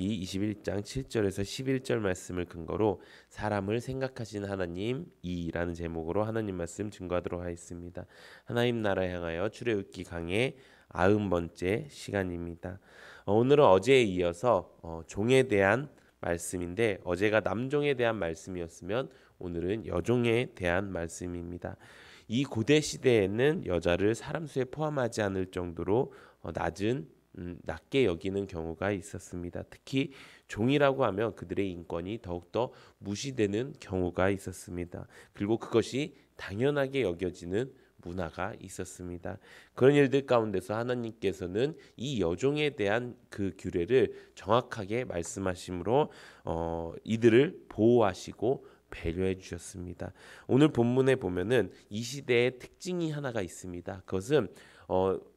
출애굽기 21장 7절에서 11절 말씀을 근거로 사람을 생각하시는 하나님이라는 제목으로 하나님 말씀 증거하도록 하겠습니다. 하나님 나라 향하여 출애굽기 강의 90번째 시간입니다. 오늘은 어제에 이어서 종에 대한 말씀인데, 어제가 남종에 대한 말씀이었으면 오늘은 여종에 대한 말씀입니다. 이 고대 시대에는 여자를 사람 수에 포함하지 않을 정도로 낮게 여기는 경우가 있었습니다. 특히 종이라고 하면 그들의 인권이 더욱더 무시되는 경우가 있었습니다. 그리고 그것이 당연하게 여겨지는 문화가 있었습니다. 그런 일들 가운데서 하나님께서는 이 여종에 대한 그 규례를 정확하게 말씀하심으로 이들을 보호하시고 배려해 주셨습니다. 오늘 본문에 보면은 이 시대의 특징이 하나가 있습니다. 그것은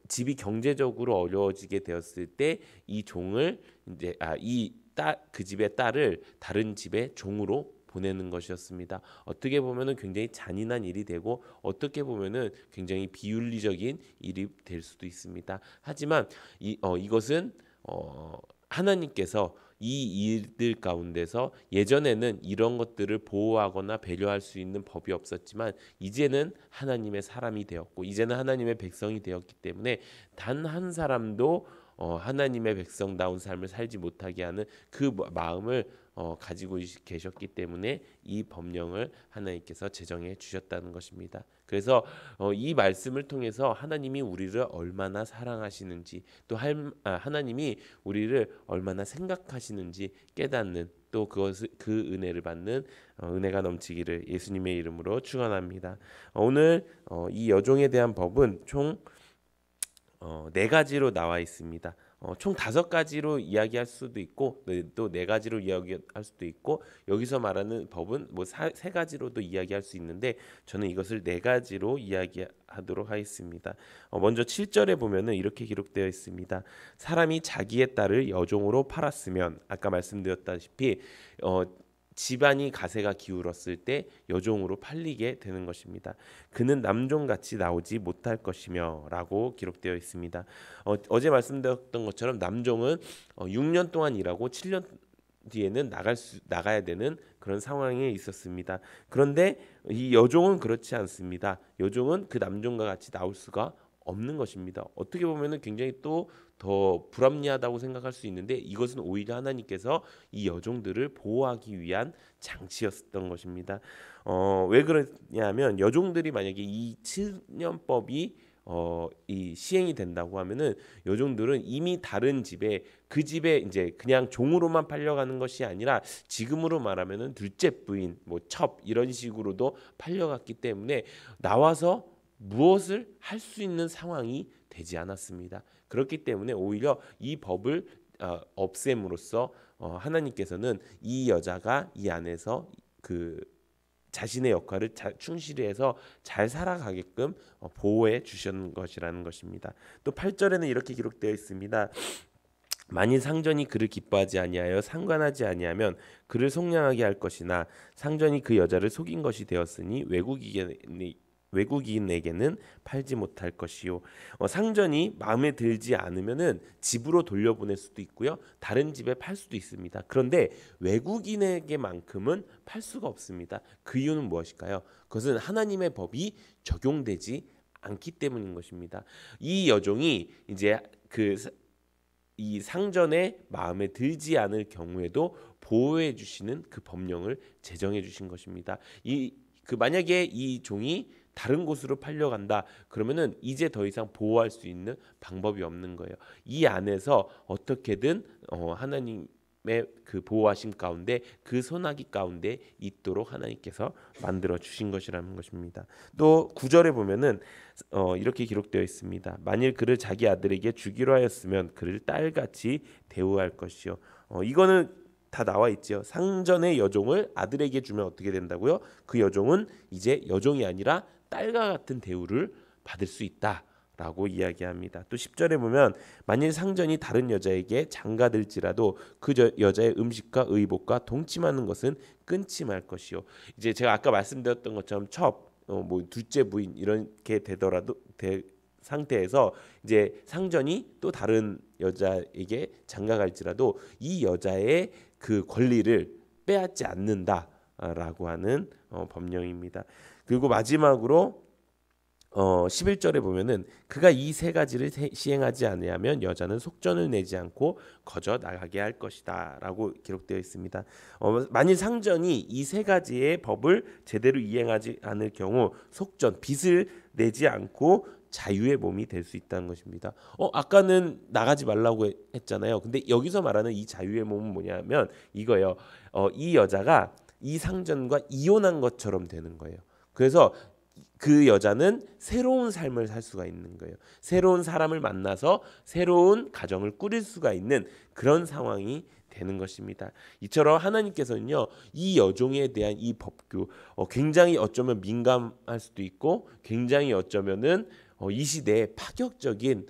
집이 경제적으로 어려워지게 되었을 때 이 종을 그 집의 딸을 다른 집의 종으로 보내는 것이었습니다. 어떻게 보면은 굉장히 잔인한 일이 되고, 어떻게 보면은 굉장히 비윤리적인 일이 될 수도 있습니다. 하지만 이것은 하나님께서 이 일들 가운데서 예전에는 이런 것들을 보호하거나 배려할 수 있는 법이 없었지만, 이제는 하나님의 사람이 되었고 이제는 하나님의 백성이 되었기 때문에 단 한 사람도 하나님의 백성다운 삶을 살지 못하게 하는 그 마음을 가지고 계셨기 때문에 이 법령을 하나님께서 제정해 주셨다는 것입니다. 그래서 이 말씀을 통해서 하나님이 우리를 얼마나 사랑하시는지, 또 하나님이 우리를 얼마나 생각하시는지 깨닫는, 또 그 은혜를 받는 은혜가 넘치기를 예수님의 이름으로 축원합니다. 오늘 이 여종에 대한 법은 총 4가지로 나와 있습니다. 총 5가지로 이야기할 수도 있고, 또 4가지로 이야기할 수도 있고, 여기서 말하는 법은 3가지로도 이야기할 수 있는데, 저는 이것을 4가지로 이야기하도록 하겠습니다. 먼저 7절에 보면은 이렇게 기록되어 있습니다. 사람이 자기의 딸을 여종으로 팔았으면, 아까 말씀드렸다시피 집안이 가세가 기울었을 때 여종으로 팔리게 되는 것입니다. 그는 남종같이 나오지 못할 것이며 라고 기록되어 있습니다. 어제 말씀드렸던 것처럼 남종은 6년 동안 일하고 7년 뒤에는 나가야 되는 그런 상황에 있었습니다. 그런데 이 여종은 그렇지 않습니다. 여종은 그 남종과 같이 나올 수가 없는 것입니다. 어떻게 보면은 굉장히 또 더 불합리하다고 생각할 수 있는데, 이것은 오히려 하나님께서 이 여종들을 보호하기 위한 장치였던 것입니다. 왜 그러냐면, 여종들이 만약에 이 7년법이 이 시행이 된다고 하면은 여종들은 이미 다른 집에, 그 집에 이제 그냥 종으로만 팔려가는 것이 아니라 지금으로 말하면은 둘째 부인, 첩 이런 식으로도 팔려갔기 때문에 나와서 무엇을 할 수 있는 상황이 되지 않았습니다. 그렇기 때문에 오히려 이 법을 없앰으로써 하나님께서는 이 여자가 이 안에서 그 자신의 역할을 충실히 해서 잘 살아가게끔 보호해 주셨는 것이라는 것입니다. 또 8절에는 이렇게 기록되어 있습니다. 만일 상전이 그를 기뻐하지 아니하여 상관하지 아니하면 그를 속량하게 할 것이나, 상전이 그 여자를 속인 것이 되었으니 외국인에게는 팔지 못할 것이요. 상전이 마음에 들지 않으면은 집으로 돌려보낼 수도 있고요, 다른 집에 팔 수도 있습니다. 그런데 외국인에게만큼은 팔 수가 없습니다. 그 이유는 무엇일까요? 그것은 하나님의 법이 적용되지 않기 때문인 것입니다. 이 여종이 이제 이 상전의 마음에 들지 않을 경우에도 보호해 주시는 그 법령을 제정해 주신 것입니다. 만약에 이 종이 다른 곳으로 팔려간다 그러면은 이제 더 이상 보호할 수 있는 방법이 없는 거예요. 이 안에서 어떻게든 하나님의 그 보호하심 가운데, 그 소나기 가운데 있도록 하나님께서 만들어 주신 것이라는 것입니다. 또 9절에 보면은 이렇게 기록되어 있습니다. 만일 그를 자기 아들에게 주기로 하였으면 그를 딸같이 대우할 것이요. 이거는 다 나와 있죠. 상전의 여종을 아들에게 주면 어떻게 된다고요? 그 여종은 이제 여종이 아니라 딸과 같은 대우를 받을 수 있다라고 이야기합니다. 또 10절에 보면 만일 상전이 다른 여자에게 장가들지라도 그 여자의 음식과 의복과 동침하는 것은 끊지 말 것이요. 이제 제가 아까 말씀드렸던 것처럼 둘째 부인 이렇게 되더라도 상태에서 이제 상전이 또 다른 여자에게 장가갈지라도 이 여자의 그 권리를 빼앗지 않는다라고 하는 법령입니다. 그리고 마지막으로 11절에 보면은 그가 이 세 가지를 시행하지 아니하면 여자는 속전을 내지 않고 거저 나가게 할 것이다라고 기록되어 있습니다. 만일 상전이 이 세 가지의 법을 제대로 이행하지 않을 경우 속전 빚을 내지 않고 자유의 몸이 될 수 있다는 것입니다. 아까는 나가지 말라고 했잖아요. 근데 여기서 말하는 이 자유의 몸은 뭐냐면 이거예요. 이 여자가 이 상전과 이혼한 것처럼 되는 거예요. 그래서 그 여자는 새로운 삶을 살 수가 있는 거예요. 새로운 사람을 만나서 새로운 가정을 꾸릴 수가 있는 그런 상황이 되는 것입니다. 이처럼 하나님께서는요, 이 여종에 대한 이 법규 굉장히 어쩌면 민감할 수도 있고 굉장히 어쩌면은 이 시대에 파격적인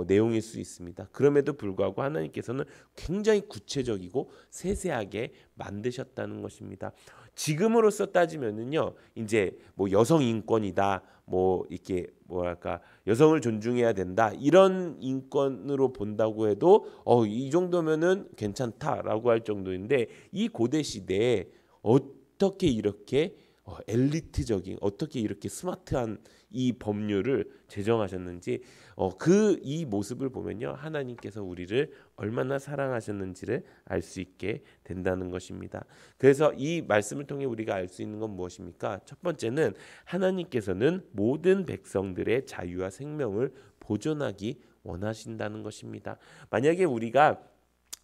내용일 수 있습니다. 그럼에도 불구하고 하나님께서는 굉장히 구체적이고 세세하게 만드셨다는 것입니다. 지금으로서 따지면은요, 이제 뭐 여성 인권이다, 뭐 이렇게 뭐랄까 여성을 존중해야 된다 이런 인권으로 본다고 해도 이 정도면은 괜찮다라고 할 정도인데 이 고대 시대에 어떻게 이렇게 엘리트적인 어떻게 이렇게 스마트한 이 법률을 제정하셨는지 그 이 모습을 보면요 하나님께서 우리를 얼마나 사랑하셨는지를 알 수 있게 된다는 것입니다. 그래서 이 말씀을 통해 우리가 알 수 있는 건 무엇입니까? 첫 번째는 하나님께서는 모든 백성들의 자유와 생명을 보존하기 원하신다는 것입니다. 만약에 우리가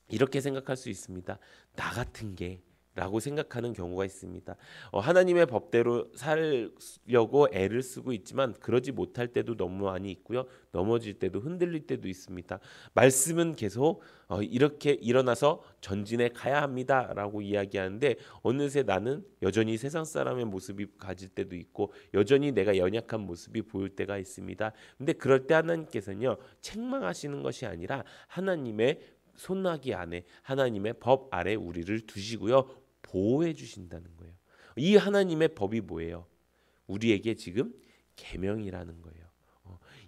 이렇게 생각할 수 있습니다. 나 같은 게 라고 생각하는 경우가 있습니다. 하나님의 법대로 살려고 애를 쓰고 있지만 그러지 못할 때도 너무 많이 있고요. 넘어질 때도 흔들릴 때도 있습니다. 말씀은 계속 이렇게 일어나서 전진해 가야 합니다라고 이야기하는데 어느새 나는 여전히 세상 사람의 모습이 가질 때도 있고 여전히 내가 연약한 모습이 보일 때가 있습니다. 근데 그럴 때 하나님께서는요. 책망하시는 것이 아니라 하나님의 손아귀 안에 하나님의 법 아래 우리를 두시고요. 보호해 주신다는 거예요. 이 하나님의 법이 뭐예요? 우리에게 지금 계명이라는 거예요.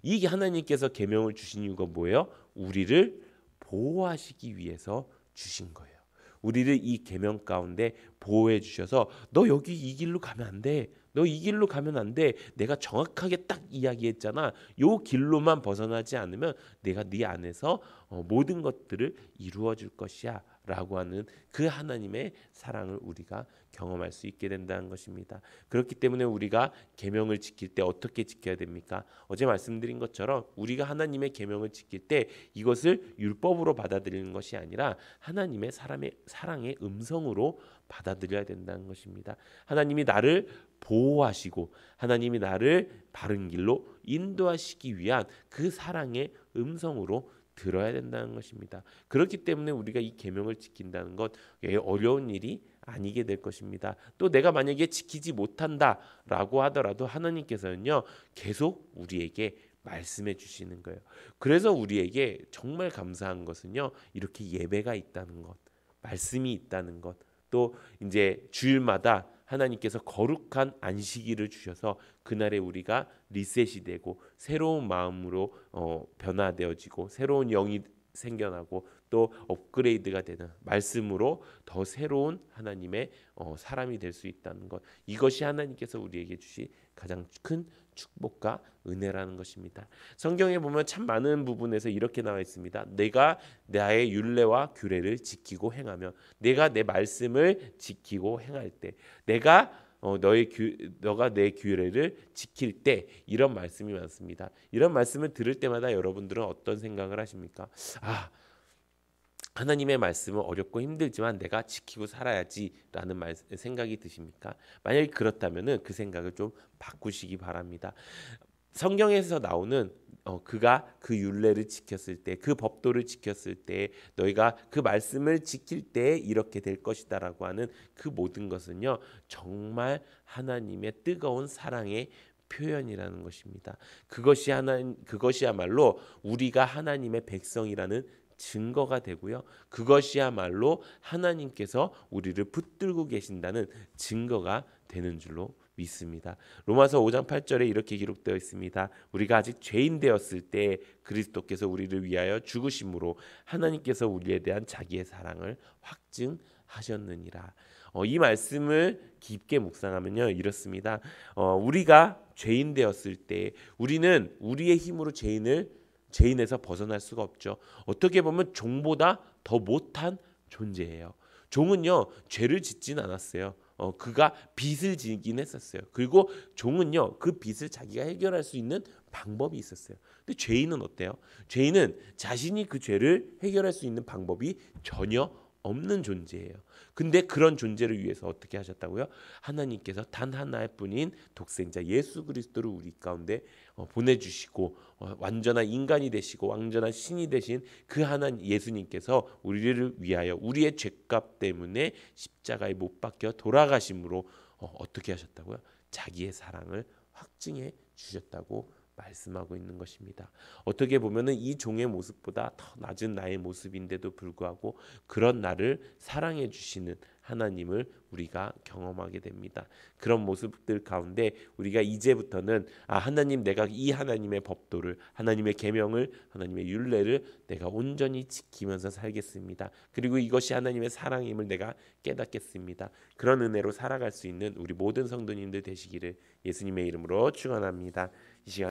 이 하나님께서 계명을 주신 이유가 뭐예요? 우리를 보호하시기 위해서 주신 거예요. 우리를 이 계명 가운데 보호해 주셔서 너 여기 이 길로 가면 안 돼. 너 이 길로 가면 안 돼. 내가 정확하게 딱 이야기했잖아. 요 길로만 벗어나지 않으면 내가 네 안에서 모든 것들을 이루어 줄 것이야. 라고 하는 그 하나님의 사랑을 우리가 경험할 수 있게 된다는 것입니다. 그렇기 때문에 우리가 계명을 지킬 때 어떻게 지켜야 됩니까? 어제 말씀드린 것처럼 우리가 하나님의 계명을 지킬 때 이것을 율법으로 받아들이는 것이 아니라 하나님의 사랑의 음성으로 받아들여야 된다는 것입니다. 하나님이 나를 보호하시고 하나님이 나를 바른 길로 인도하시기 위한 그 사랑의 음성으로 들어야 된다는 것입니다. 그렇기 때문에 우리가 이 계명을 지킨다는 것 어려운 일이 아니게 될 것입니다. 또 내가 만약에 지키지 못한다라고 하더라도 하나님께서는요 계속 우리에게 말씀해 주시는 거예요. 그래서 우리에게 정말 감사한 것은요 이렇게 예배가 있다는 것, 말씀이 있다는 것, 또 이제 주일마다 하나님께서 거룩한 안식일을 주셔서 그날에 우리가 리셋이 되고 새로운 마음으로 변화되어지고 새로운 영이 생겨나고 또 업그레이드가 되는 말씀으로 더 새로운 하나님의 사람이 될 수 있다는 것, 이것이 하나님께서 우리에게 주신 가장 큰 축복과 은혜라는 것입니다. 성경에 보면 참 많은 부분에서 이렇게 나와 있습니다. 내가 나의 율례와 규례를 지키고 행하며, 내가 내 말씀을 지키고 행할 때, 너가 내 규례를 지킬 때, 이런 말씀이 많습니다. 이런 말씀을 들을 때마다 여러분들은 어떤 생각을 하십니까? 하나님의 말씀은 어렵고 힘들지만 내가 지키고 살아야지라는 생각이 드십니까? 만약에 그렇다면은 그 생각을 좀 바꾸시기 바랍니다. 성경에서 나오는 그가 그 율례를 지켰을 때, 그 법도를 지켰을 때, 너희가 그 말씀을 지킬 때 이렇게 될 것이다라고 하는 그 모든 것은요 정말 하나님의 뜨거운 사랑의 표현이라는 것입니다. 그것이야말로 우리가 하나님의 백성이라는 증거가 되고요. 그것이야말로 하나님께서 우리를 붙들고 계신다는 증거가 되는 줄로 믿습니다. 로마서 5장 8절에 이렇게 기록되어 있습니다. 우리가 아직 죄인 되었을 때 그리스도께서 우리를 위하여 죽으심으로 하나님께서 우리에 대한 자기의 사랑을 확증하셨느니라. 이 말씀을 깊게 묵상하면요 이렇습니다. 우리가 죄인 되었을 때 우리는 우리의 힘으로 죄인에서 벗어날 수가 없죠. 어떻게 보면 종보다 더 못한 존재예요. 종은요 죄를 짓진 않았어요. 그가 빚을 지긴 했었어요. 그리고 종은요 그 빚을 자기가 해결할 수 있는 방법이 있었어요. 근데 죄인은 어때요? 죄인은 자신이 그 죄를 해결할 수 있는 방법이 전혀 없는 존재예요. 근데 그런 존재를 위해서 어떻게 하셨다고요? 하나님께서 단 하나의 뿐인 독생자 예수 그리스도를 우리 가운데 보내주시고 완전한 인간이 되시고 완전한 신이 되신 그 하나님 예수님께서 우리를 위하여 우리의 죄값 때문에 십자가에 못 박혀 돌아가심으로 어떻게 하셨다고요? 자기의 사랑을 확증해 주셨다고 말씀하고 있는 것입니다. 어떻게 보면은 이 종의 모습보다 더 낮은 나의 모습인데도 불구하고 그런 나를 사랑해 주시는 하나님을 우리가 경험하게 됩니다. 그런 모습들 가운데 우리가 이제부터는 하나님 내가 이 하나님의 법도를 하나님의 계명을 하나님의 율례를 내가 온전히 지키면서 살겠습니다. 그리고 이것이 하나님의 사랑임을 내가 깨닫겠습니다. 그런 은혜로 살아갈 수 있는 우리 모든 성도님들 되시기를 예수님의 이름으로 축원합니다. 이 시간